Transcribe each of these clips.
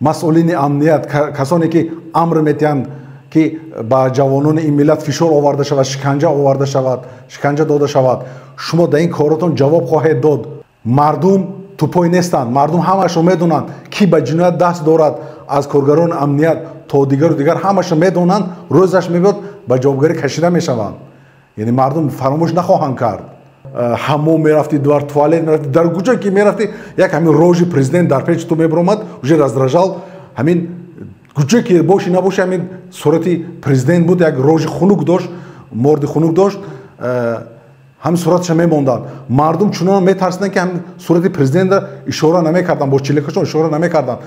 масъулини амният, касоне ки амр метиҳанд ки ба ҷавонони ин миллат фишор оварда шавад, шиканҷа оварда шавад, шиканҷа дода шавад, шумо дар ин коротон ҷавоб хоҳед дод. мардум тупой нестанд, мардум ҳамашро медонанд ки ба ҷиноят даст дорад, аз коргарони амният то дигару дигар ҳамашро медонанд, рӯзаш мебиёд ба ҷавобгарӣ кашида мешаванд. яъне мардум фаромӯш нахоҳанд кард. ҳаммом мерафтӣ, дар туалет мерафтӣ, дар куҷое ки мерафтӣ, як ҳамин рожи президент дар печи ту мебаромад, уже раздражал, ҳамин куҷое ки боши набоши ҳамин сурати президент буд, як рожи хунук дошт, морди хунук дошт, ҳамин сураташа мемонданд. мардум чунон метарсиданд ки ҳамин сурати президента ишора намекарданд, бо чилекашон ишора намекарданд.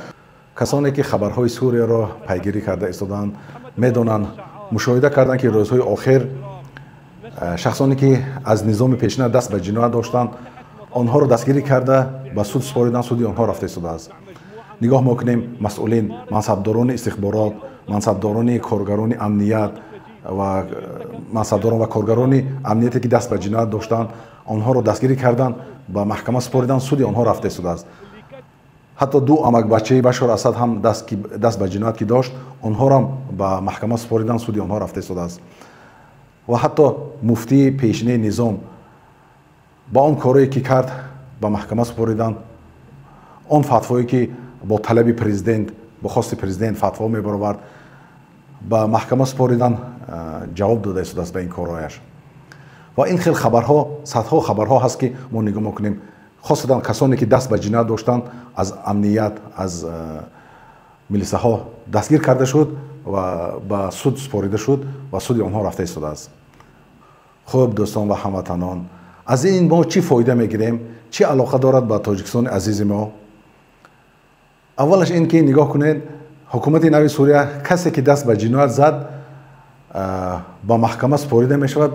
касоне ки хабарҳои Сурияро пайгирӣ карда истоданд медонанд, мушоҳида карданд ки рӯзҳои охир шахсоне ки аз низоми пешина даст ба ҷиноят доштанд, онҳоро дастгирӣ карда ба суд супориданд, суди онҳо рафта истодааст. нигоҳ мекунем масъулин, мансабдорони истихборот, мансабдорони коргарони амният ва мансабдорон ва коргарони амнияте ки даст ба ҷиноят доштанд, онҳоро дастгирӣ карданд, ба маҳкама супориданд, суди онҳо рафта истодааст. ҳатто ду амакбачаи Башор Асад ҳам даст ба ҷиноят ки дошт, онҳоро ба маҳкама супориданд, суди онҳо рафта истодааст. ва ҳатто муфтии пешини низом ба он корое ки кард ба маҳкама супориданд, он фатвое ки бо талаби президент, бо хости президент фатво мебаровард, ба маҳкама супориданд, ҷавоб дода истодааст ба ин корҳояш. ва ин хел хабарҳо, садҳо хабарҳо ҳаст ки мо нигоҳ мекунем, хосатан касоне ки даст ба ҷиноят доштанд, аз амният, аз милисаҳо дастгир карда шуд ва ба суд супорида шуд ва суди онҳо рафта истодааст. хуб дӯстон ва ҳамватанон, аз ин мо чӣ фоида мегирем, чӣ алоқа дорад ба Тоҷикистони азизи мо? аввалаш ин ки нигоҳ кунед, ҳукумати нави Сурия касе ки даст ба ҷиноят зад ба маҳкама супорида мешавад,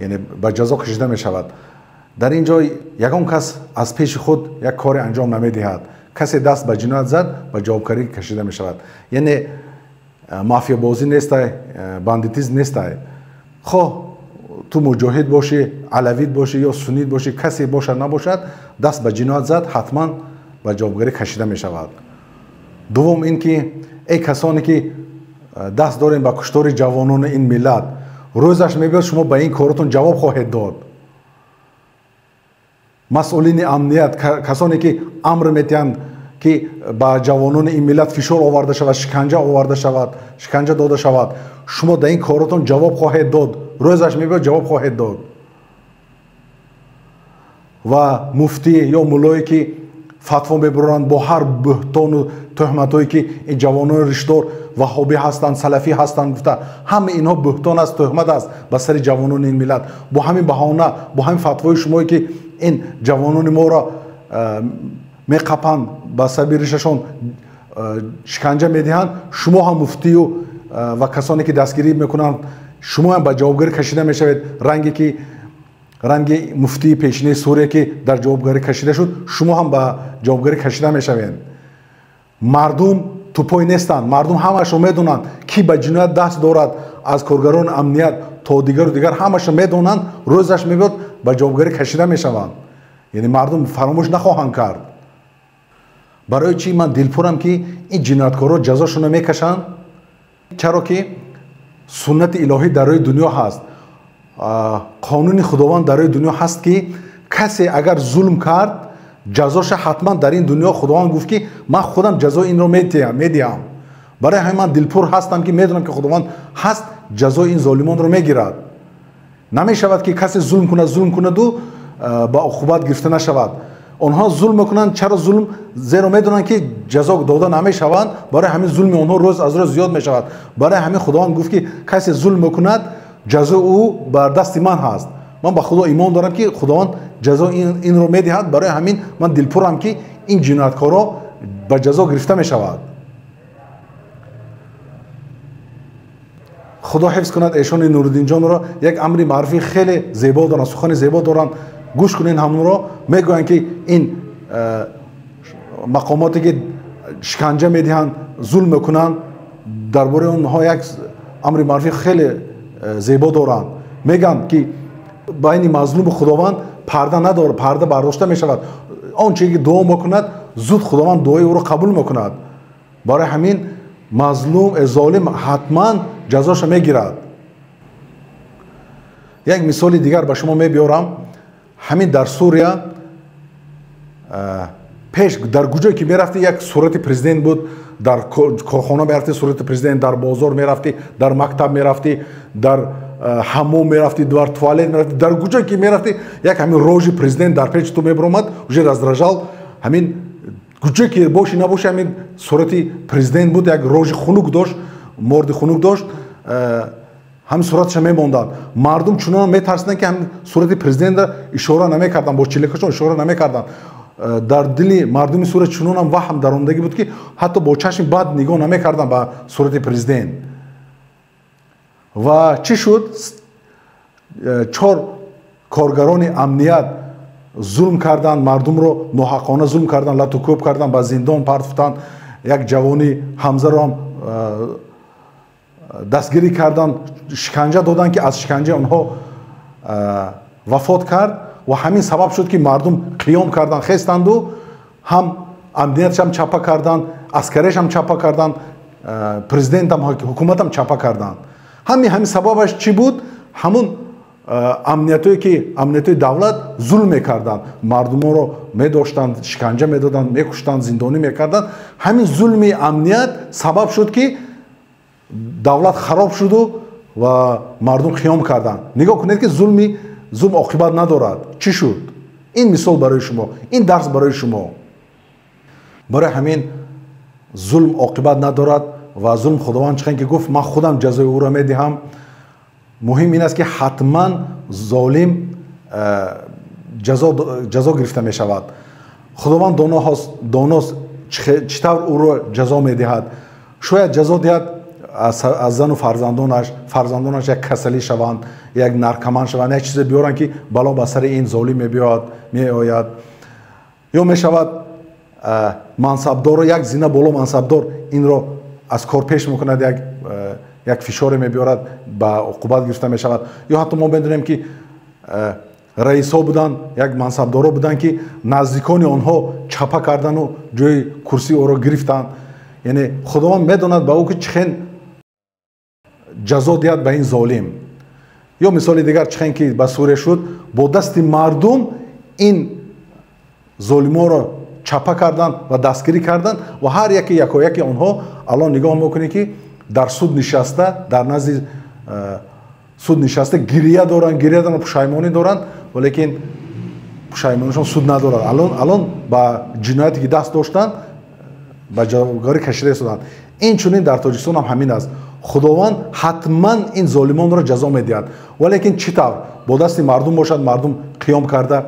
яъне ба ҷазо кашида мешавад. дар ин ҷой ягон кас аз пеши худ як коре анҷом намедиҳад. касе даст ба ҷиноят зад ба ҷавобгарӣ кашида мешавад. яъне мафиябозӣ нестай, бандитизм нестай. хоҳ ту муҷоҳид бошӣ, алавит бошӣ ё суннит бошӣ, касе бошад набошад, даст ба ҷиноят зад, ҳатман ба ҷавобгарӣ кашида мешавад. дуввум ин ки касоне ки даст дорем ба куштори ҷавонони ин миллат, рӯзаш мебиёд шумо ба ин коротон ҷавоб хоҳед дод. масъулини амният, касоне ки амр метиҳанд ки ба ҷавонони ин миллат фишор оварда шавад, шиканҷа оварда шавад, шиканҷа дода шавад, шумо дар ин коротон ҷавоб хоҳед дод, рӯзаш мебиёд ҷавоб хоҳед дод. ва муфтӣ ё муллое ки фатво мебаранд бо ҳар бӯҳтону тӯҳматое ки ин ҷавонони риштдор ваҳобӣ ҳастанд, салафӣ ҳастанд гуфта, ҳама инҳо бӯҳтон аст, тӯҳмат аст ба сари ҷавонони ин миллат. бо ҳамин баҳона, бо ҳамин фатвои шумое ки ин ҷавонони моро меқапанд, ба сабаби ришашон шиканҷа медиҳанд, шумо ҳам муфтию ва касоне ки дастгирӣ мекунанд, шумо ҳам ба ҷавобгарӣ кашида мешавед. ранги муфтии пешини Сурия ки дар ҷавобгарӣ кашида шуд, шумо ҳам ба ҷавобгарӣ кашида мешавед. мардум тупой нестанд, мардум ҳамашро медонанд ки ба ҷиноят даст дорад, аз коргарони амният то дигару дигар ҳамашро медонанд, рӯзаш мебиёд ба ҷавобгарӣ кашида мешаванд. яъне мардум фаромӯш нахоҳанд кард. барои чӣ ман дилпурам ки ин ҷинояткорро ҷазошонро мекашанд? чаро ки суннати илоҳӣ дар рӯи дунё ҳаст, қонуни худованд дар рӯи дунё ҳаст ки касе агар зулм кард, ҷазоша ҳатман дар ин дунё худованд гуфт ки ман худам ҷазои инро медиҳам. барои ҳамин ман дилпур ҳастам ки медонам ки худованд ҳаст, ҷазои ин золимонро мегирад. намешавад ки касе зулм кунаду ба уқубат гирифта нашавад. онҳо зулм мекунанд. чаро зулм? зеро медонанд ки ҷазо дода намешаванд, барои ҳамин зулми онҳо рӯз аз рӯз зиёд мешавад. барои ҳамин худованд гуфт ки касе зулм мекунад, ҷазои ӯ бар дасти ман ҳаст. ман ба худо имон дорам ки худованд ҷазои инро медиҳад. барои ҳамин ман дилпурам ки ин ҷинояткорро ба ҷазо гирифта мешавад. худо ҳифз кунад эшони Нуруддинҷонро. як амри маърифи хеле зебо доранд, сухани зебо доранд. гӯш кунед ҳамонро. мегӯянд ки ин мақомоте ки шиканҷа медиҳанд, зулм мекунанд, дар бораи онҳо як амри маърифи хеле зебо доранд. мегӯянд ки байни мазлуму худованд парда надорад, парда бардошта мешавад. он чизе ки дуо мекунад, зуд худованд дуои ӯро қабул мекунад. барои ҳамин мазлум золим ҳатман ҷазоша мегирад. як мисоли дигар ба шумо мебиёрам. ҳамин дар Сурия пеш дар куҷое ки мерафти як сурати президент буд, дар корхона мерафти сурати президент, дар бозор мерафти, дар мактаб мерафти, дар ҳаммом мерафти, дар туалет мерафти, дар куҷое ки мерафти як ҳамин рожи президент дар печи ту мебиромад, уже раздражал. ҳамин куҷое ки боши набоши ҳамин сурати президент буд, як рожи хунук дошт, морди хунук дошт, ҳамин сураташа мемонданд. Мардум чунон метарсиданд ки ҳамин сурати президента ишора намекарданд, бо чилекашон ишора намекарданд. дар дили мардуми Сурия чунонам ваҳм даромадагӣ буд ки ҳатто бо чашми бад нигоҳ намекарданд ба сурати президент. ва чӣ шуд? 4 коргарони амният зулм карданд, мардумро ноҳаққона зулм карданд, латукӯб карданд, ба зиндон партофтанд. як ҷавони Ҳамзаро ҳам дастгирӣ карданд, шиканҷа доданд ки аз шиканҷа онҳо вафот кард. ва ҳамин сабаб шуд ки мардум қиём карданд, хестанду ҳам амниятшам чапа карданд, аскарешам чапа карданд, президентам ҳукуматам чапа карданд. ҳамин сабабаш чӣ буд? ҳамун амниятое ки амниятои давлат зулм мекарданд, мардумонро медоштанд, шиканҷа медоданд, мекуштанд, зиндонӣ мекарданд. ҳамин зулми амният сабаб шуд ки давлат хароб шуду ва мардум қиём карданд. нигоҳ кунед ки зулм оқибат надорад. чӣ шуд? ин мисол барои шумо, ин дарс барои шумо. барои ҳамин зулм оқибат надорад ва зулм худованд чихен ки гуфт ман худам ҷазои ӯро медиҳам. муҳим ин аст ки ҳатман золим ҷазо гирифта мешавад. худованд доност чӣ тавр ӯро ҷазо медиҳад. шояд ҷазо диҳад аз зану фарзандонаш як касалӣ шаванд, як наркоман шаванд, як чизе биёранд ки бало ба сари ин золим меояд. ё мешавад мансабдоро, як зина боло мансабдор инро аз кор пеш мекунад, як фишоре мебиёрад, ба уқубат гирифта мешавад. ё ҳатто мо медонем ки раисҳо буданд, як мансабдоро буданд ки наздикони онҳо чапа кардану ҷои курсии ӯро гирифтанд. яъне худованд медонад ба ӯ ки чихен ҷазо диҳад ба ин золим. ё мисоли дигар чихен ки ба Сурия шуд, бо дасти мардум ин золимонро чапа карданд ва дастгирӣ карданд ва ҳар яке якояки онҳо алон нигоҳ мекунед ки дар суд нишаста, дар назди суд нишаста гирия доранд, пушаймонӣ доранд, валекин пушаймонишон суд надорад. алон ба ҷинояте ки даст доштанд ба ҷавобгарӣ кашида истоданд. инчунин дар Тоҷикистон ҳам ҳамин аст. худованд ҳатман ин золимонро ҷазо медиҳад, валекин чӣ тавр? бо дасти мардум бошад, мардум қиём карда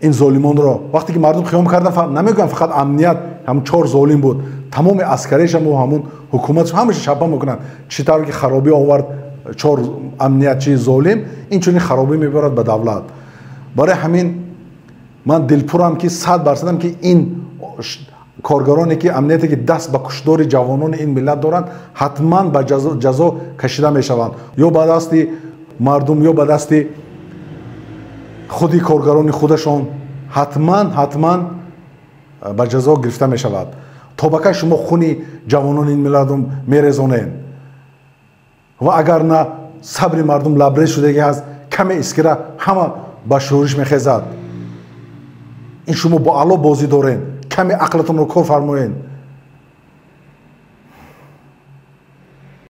ин золимонро. вақте ки мардум қиём карда, намегӯям фақат амният ҳамун 4 золим буд, тамоми аскарешаму ҳамун ҳукуматш ҳамаша чапа мекунанд. чӣ тавр ки харобӣ овард 4 амниятчии золим, инчунин харобӣ мебарад ба давлат. барои ҳамин ман дилпурам ки 100% ки ин коргароне ки амнияте ки даст ба кушдори ҷавонони ин миллат доранд, ҳатман ба ҷазо кашида мешаванд. ё ба дасти мардум, ё ба дасти худи коргарони худашон, ҳатман ба ҷазо гирифта мешавад. то ба кай шумо хуни ҷавонони ин миллатро мерезонед? ва агар на сабри мардум лабрез шудагӣ ҳаст, каме искира ҳама ба шӯриш мехезад. ин шумо бо Алло бозӣ доред, каме ақлатонро кор фармоед.